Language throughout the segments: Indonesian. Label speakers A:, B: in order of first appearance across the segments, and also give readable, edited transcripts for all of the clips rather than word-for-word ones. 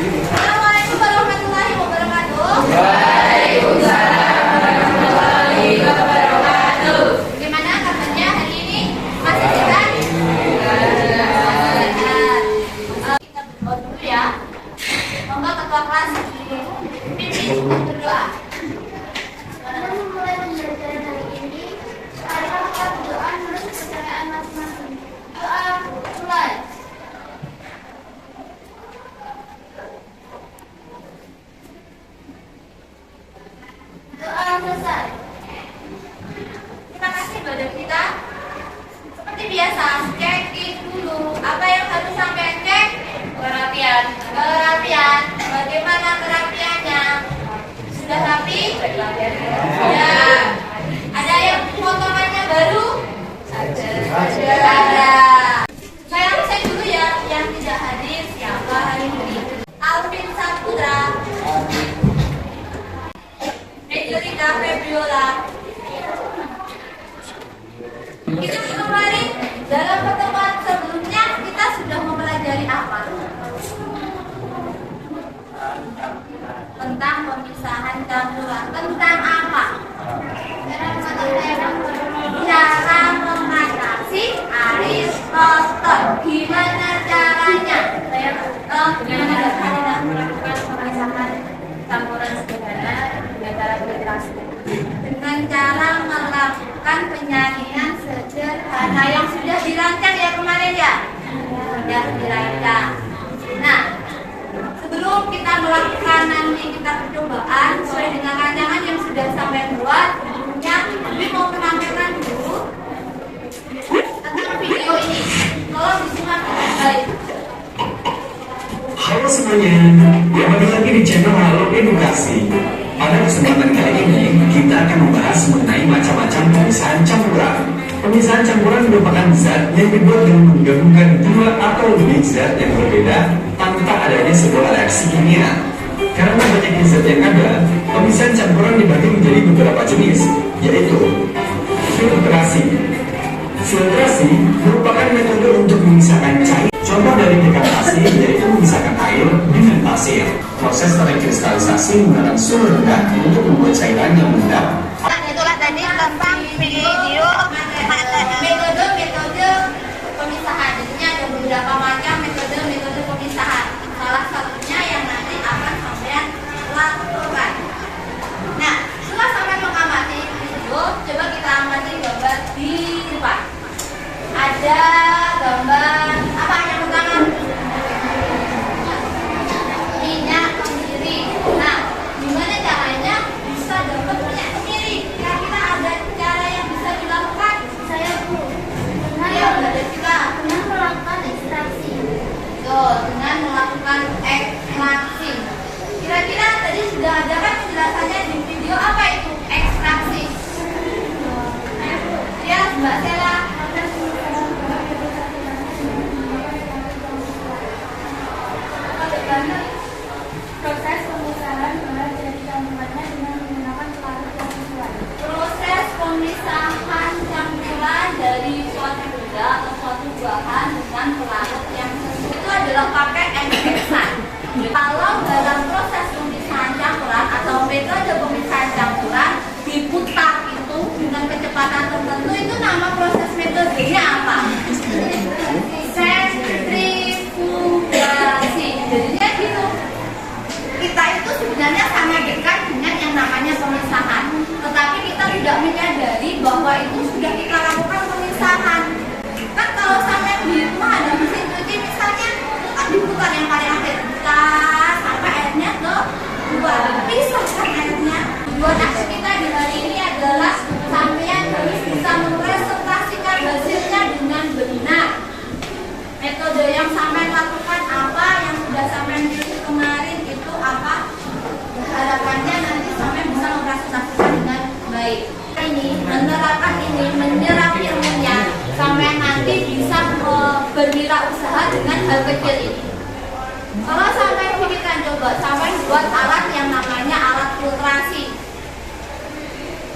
A: Assalamualaikum warahmatullahi wabarakatuh.
B: Waalaikumsalam warahmatullahi wabarakatuh.
A: Bagaimana kabarnya hari ini? Masih sehat? Kita berdoa dulu ya. Monggo ketua kelas pimpin berdoa.
C: Sebelum memulai pembelajaran hari ini, marilah kita berdoa menurut kepercayaan masing-masing. Doa mulai. Doa selesai.
A: Terima kasih pada kita. Seperti biasa, cek dulu. Apa yang harus sampai cek? Kerapian. Bagaimana kerapiannya? Sudah rapi? Ya. Ada yang potongannya baru? Ada. Saya dulu ya, yang tidak hadir siapa hari ini? Alvin Saputra, Rita Febiola. Kita kemarin dalam pertemuan sebelumnya kita sudah mempelajari apa? Tentang pemisahan campuran. Tentang apa? Cara mengatasi Aristotle. Gimana caranya? Gimana caranya melakukan pemisahan campuran sederhana dengan cara filtrasi? Dengan cara melakukan penyaringan sederhana yang sudah dirancang ya kemarin ya? Sudah dirancang. Nah, sebelum kita melakukan nanti kita percobaan sesuai dengan rancangan yang sudah sampai buat tentunya, tapi mau menampilkan dulu tentang video ini. Kalau disimak dengan baik.
D: Halo semuanya, kembali lagi di channel Halo Edukasi. Pada kesempatan kali ini, kita akan membahas mengenai macam-macam pemisahan campuran. Pemisahan campuran merupakan zat yang dibuat dengan menggabungkan dua atau lebih zat yang berbeda tanpa adanya sebuah reaksi kimia. Karena banyaknya zat yang ada, pemisahan campuran dibagi menjadi beberapa jenis, yaitu filtrasi. Filtrasi merupakan metode untuk memisahkan cair. Contoh dari dekantasi yaitu memisahkan air dengan pasir. Proses terkristalisasi menggunakan suhu rendah untuk membuat cairan yang mengendap.
A: Nah, itulah tadi tentang video metode pemisahan. Jadinya ada beberapa macam metode pemisahan. Salah satunya yang nanti akan sampean lakukan. Nah, setelah sampean mengamati video, coba kita amati gambar di depan. Ada gambar apa yang pertama? Minyak kemiri. Nah, gimana caranya bisa dapat minyak kemiri? Kira-kira ada cara yang bisa dilakukan?
C: Saya Bu.
A: Ayo, ada kita.
C: Dengan melakukan ekstraksi.
A: Tuh, dengan melakukan ekstraksi. Kira-kira tadi sudah ada kan penjelasannya di video apa itu ekstraksi? Ya, Mbak Sela.
C: Proses pemisahan bahan dari campurannya dengan menggunakan pelarut yang sesuai.
A: Proses pemisahan campuran dari suatu benda atau suatu bahan dengan pelarut yang sesuai itu adalah pakai ekstrak. Kalau dalam proses pemisahan campuran atau metode pemisahan campuran diputar itu dengan kecepatan tertentu, itu nama proses metodenya apa? Sentrifugasi. Jadinya gitu. Kita itu sebenarnya sangat dekat dengan yang namanya pemisahan, tetapi kita tidak menyadari bahwa itu sudah kita lakukan pemisahan. Kan kalau sampai di rumah ada mesin cuci misalnya, kan diputar yang paling akhir, putar sampai airnya keluar, pisahkan airnya. Tujuan aksi kita di hari ini adalah sampean harus bisa mempresentasikan hasilnya dengan benar. Metode yang sampean lakukan apa, yang sudah sampean pilih kemarin itu apa, harapannya nanti sampean bisa mempresentasikan dengan baik. Ini menerapkan ini, menyerap ilmunya, sampean nanti bisa berwirausaha dengan hal kecil ini. Kalau sampean pikirkan, coba sampean buat alat yang namanya alat filtrasi.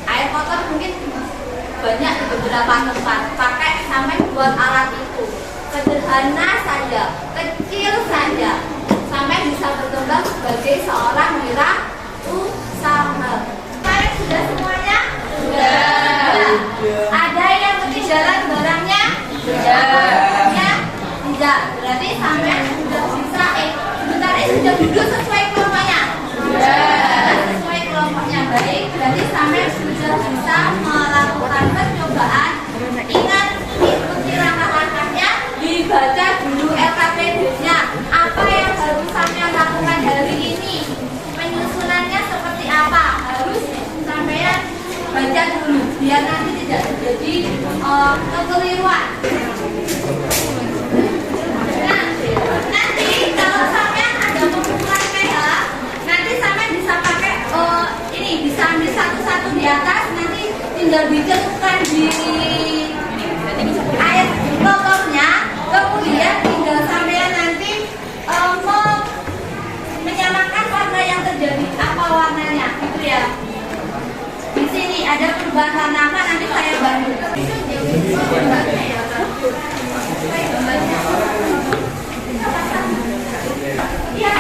A: Air kotor mungkin banyak di beberapa tempat, pakai sampean buat alat itu. Sederhana saja, kecil saja, sampai bisa bertemu sebagai seorang wirausaha. Kalian sudah semuanya? Sudah. Ada yang ketinggalan barangnya? Barangnya tidak. Berarti sampai sudah bisa sebentar sudah duduk sesuai kelompoknya? Sudah sesuai kelompoknya. Baik, berarti sampai sudah bisa melakukan percobaan. Ingat, ikuti langkah-langkahnya, dibaca dulu LKPD-nya. Apa yang harus sampean lakukan hari ini? Penyusunannya seperti apa? Harus sampean baca dulu, biar nanti tidak terjadi kekeliruan. Nah, nanti kalau sampean ada pengumpulan PH, nanti sampean bisa pakai ini, bisa ambil satu-satu di atas, nanti tinggal dicelupkan di air kotornya, kemudian tinggal sampean nanti menyamakan warna yang terjadi, apa warnanya, gitu ya. Di sini ada perubahan warna apa, nanti saya bantu. Ya,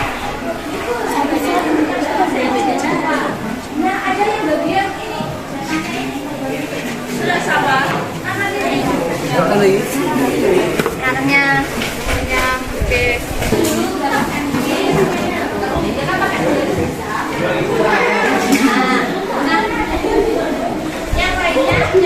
A: nah ada yang bagian ini. Sudah sabar. Karena oke. Yang lainnya, yang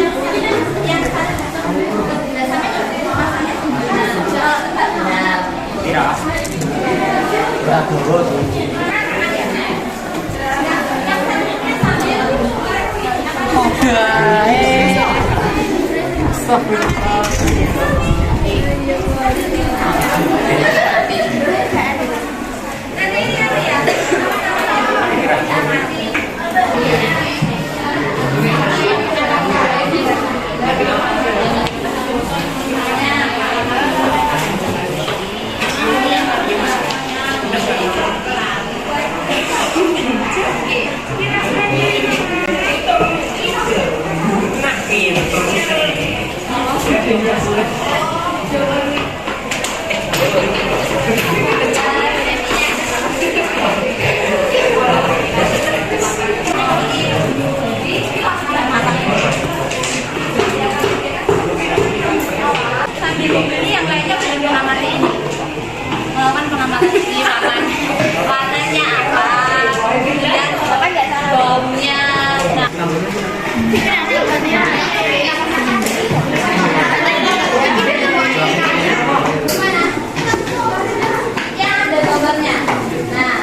A: ini yang lainnya belum mengamati ini, melakukan pengamatan siraman warnanya apa, kemudian baunya. Yang ada gambarnya. Nah,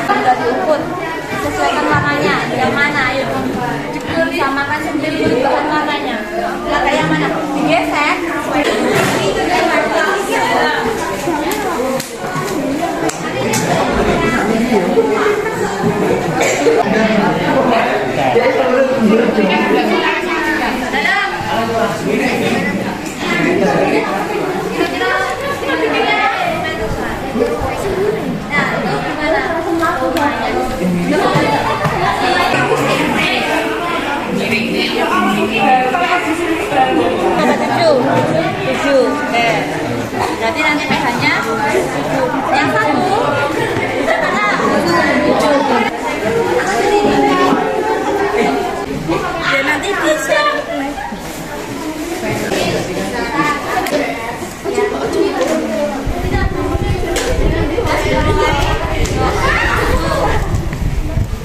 A: sudah diukur, sesuaikan warnanya yang mana, ayo samakan sendiri perubahan warnanya. Pakai yang mana? Digeser. Berarti nanti pH-nya 7. Yang satu ya nanti di-share.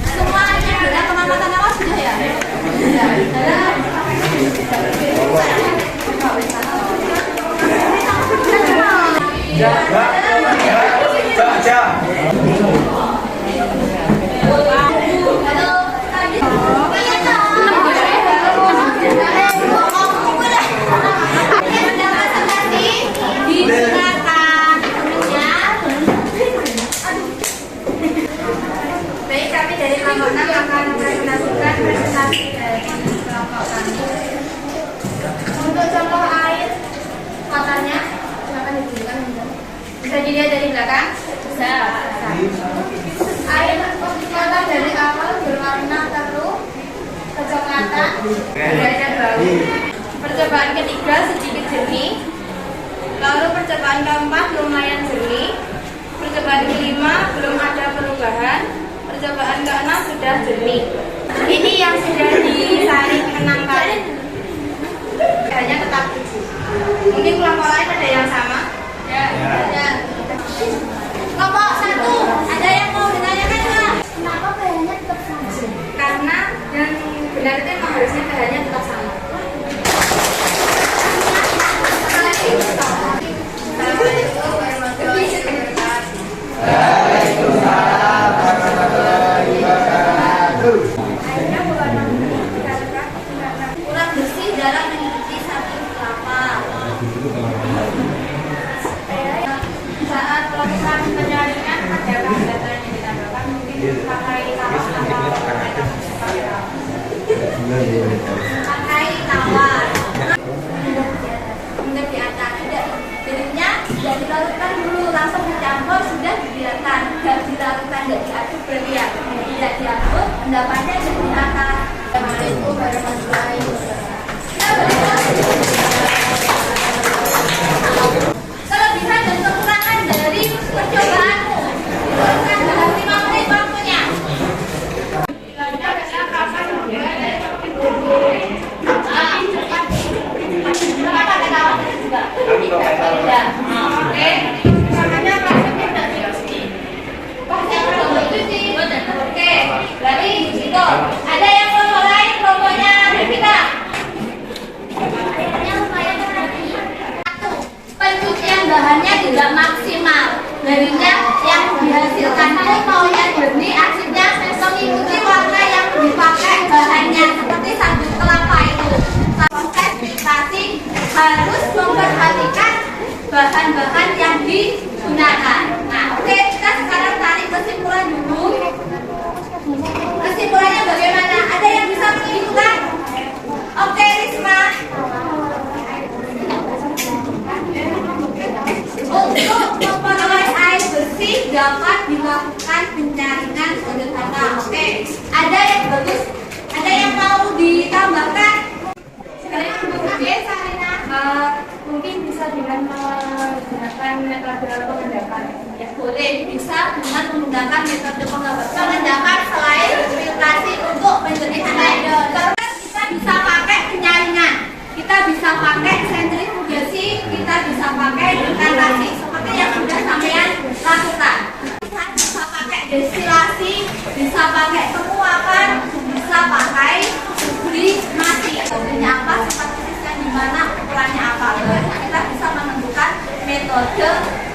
A: Semuanya sudah pengamatan awal sudah ya? Baik, kami dari kelompok 6 akan mempresentasikan presentasi dari kelompok kami. Untuk contoh air kotornya, silakan ditunjukkan. Bisa dilihat dari belakang? Bisa. Air kotor dari awal berwarna keruh, kecoklatan, adanya bau. Percobaan sudah jernih. Ini yang sudah disaring 6 kali. Hanya tetap 7. Mungkin kelompok lain ada yang sama? Ya. Kelompok 1, ada yang mau ditanyakan nggak?
C: Kenapa pH-nya tetap sama?
A: Karena yang benar itu memang harusnya pH-nya tetap sama. Assalamualaikum warahmatullahi wabarakatuh.
B: Waalaikumsalam warahmatullahi wabarakatuh.
A: Airnya berwarna putih dikarenakan kurang bersih dalam mencuci satu kelapa. Saat proses penyaringan adakah data yang ditambahkan mungkin pakai tawar atau pakai tawar untuk di atas tidak jadinya tidak dilarutkan dulu langsung dicampur sudah dibiarkan tidak dilarutkan tidak diaduk berarti ya tidak diaduk pendapatnya ada di atas. Assalamualaikum warahmatullahi wabarakatuh. Kelebihan dan kekurangan dari percobaanmu tuliskan dalam 5 menit waktunya. Oke, makanya plastiknya tidak dicuci. Plastik tidak dicuci. Oke, berarti itu. Ada yang kelompok lain, kelompoknya kita.
C: Airnya lumayan berarti.
A: 1. Pencucian bahannya tidak maksimal. Jadinya yang dihasilkan itu maunya jernih, asinnya mengikuti warna yang dipakai bahannya seperti sabut kelapa itu. Proses filtrasi harus memperhatikan bahan-bahan yang digunakan. Nah, oke, kita sekarang tarik kesimpulan dulu. Kesimpulannya bagaimana? Ada yang bisa menunjukkan? Oke, Risma. Untuk memperoleh air bersih dapat dilakukan penyaringan sederhana. Oke, ada yang bagus, ada yang mau ditambahkan? Oke, Sarina.
E: Mungkin bisa dengan menggunakan metode pengendapan.
A: Ya, boleh bisa dengan menggunakan metode pengendapan selain filtrasi untuk penjernihan air. Terus kita bisa pakai penyaringan. Kita bisa pakai sentrifugasi, kita bisa pakai dekantasi seperti yang sudah sampean lakukan. Kita bisa pakai destilasi, bisa pakai penguapan, bisa pakai sublimasi. Artinya apa? Seperti yang dimana ukurannya apa? Kita bisa menentukan metode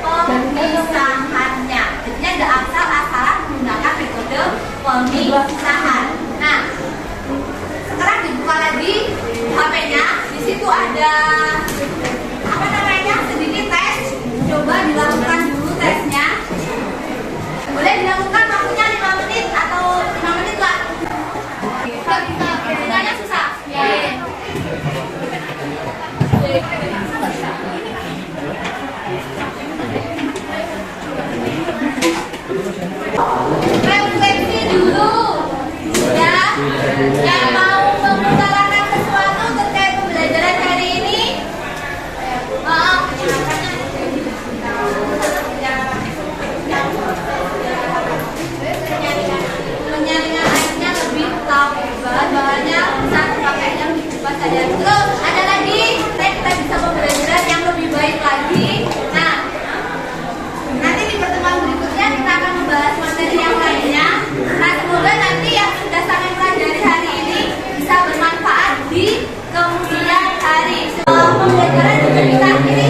A: pemisahannya. Jadinya tidak asal-asalan menggunakan metode pemisahan. Nah, sekarang dibuka lagi HP-nya. Di situ ada apa namanya? Sedikit tes. Coba dilakukan dulu tesnya. Boleh dilakukan waktunya 5 menit atau 5 menit lah. Sebenarnya susah. Ya. Refleksi dulu. Ya. Yang mau mengutarakan sesuatu terkait pembelajaran hari ini? Penyaringan airnya lebih tahu bahan-bahannya bisa dipakai yang dibuat saja. Terus ada lagi, kita bisa pembelajaran yang lebih baik lagi. Nah, nanti di pertemuan berikutnya kita akan membahas materi yang lainnya. Nah, semoga nanti yang sudah sampai pelajari hari ini bisa bermanfaat di kemudian hari. Pembelajaran juga kita akhiri